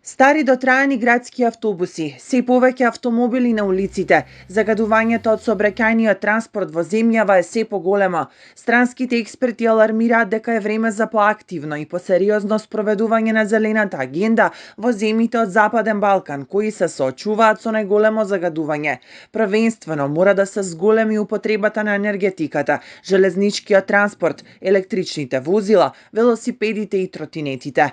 Стари дотраени градски автобуси, се повеќе автомобили на улиците, загадувањето од сообраќајниот транспорт во земјава е се поголемо. Странските експерти алармираат дека е време за поактивно и посериозно спроведување на зелената агенда во земјите од Западен Балкан, кои се соочуваат со најголемо загадување. Првенствено мора да се зголеми употребата на енергетиката, железничкиот транспорт, електричните возила, велосипедите и тротинетите.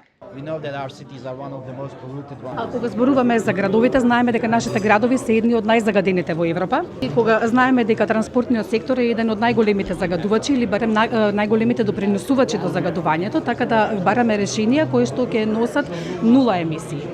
Кога зборуваме за градовите, знаеме дека нашите градови се едни од најзагадените во Европа. И кога знаеме дека транспортниот сектор е еден од најголемите загадувачи или барем најголемите допринесувачи до загадувањето, така да бараме решенија кои што ќе носат нула емисии.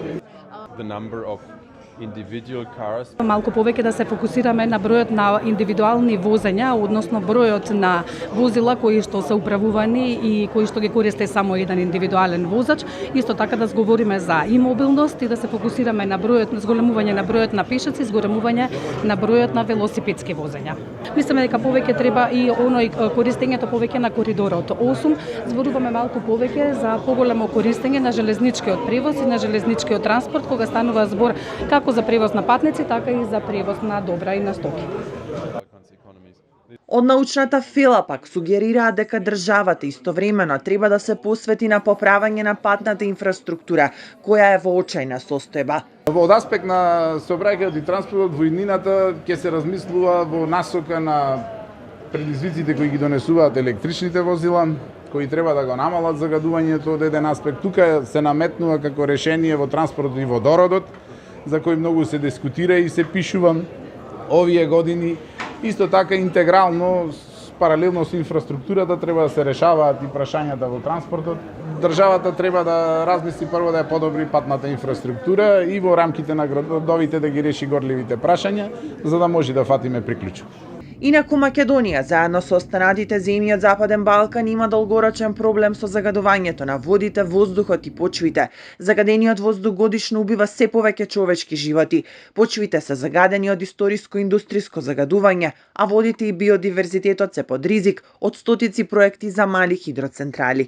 Малку повеќе да се фокусираме на бројот на индивидуални возења, односно бројот на возила кои што се управувани и кои што ги користи само еден индивидуален возач. Исто така да зговориме за и мобилност и да се фокусираме на бројот на зголемување на бројот на пешаци, зголемување на бројот на велосипедски возења. Мислиме дека повеќе треба и користењето повеќе на коридорот 8. Зборуваме малку повеќе за поголемо користење на железничкиот превоз и на железничкиот транспорт кога станува збор како за превоз на патници, така и за превоз на добра и на стоки. Од научната фела пак сугерираат дека државата истовремено треба да се посвети на поправање на патната инфраструктура, која е во очајна состојба. Од аспект на сообраќајот и транспортот во иднината ќе се размислува во насока на предизвиците кои ги донесуваат електричните возила, кои треба да го намалат загадувањето од еден аспект. Тука се наметнува како решение во транспортот и водородот, за кој многу се дискутира и се пишува овие години. Исто така интегрално, паралелно со инфраструктурата, треба да се решаваат и прашањата во транспортот. Државата треба да размисли прво да ја подобри патната инфраструктура и во рамките на градовите да ги реши горливите прашања, за да може да фатиме приклучок. Инаку Македонија, заедно со останатите земји од Западен Балкан, има долгорочен проблем со загадувањето на водите, воздухот и почвите. Загадениот воздух годишно убива се повеќе човечки животи. Почвите се загадени од историско-индустриско загадување, а водите и биодиверзитетот се под ризик од стотици проекти за мали хидроцентрали.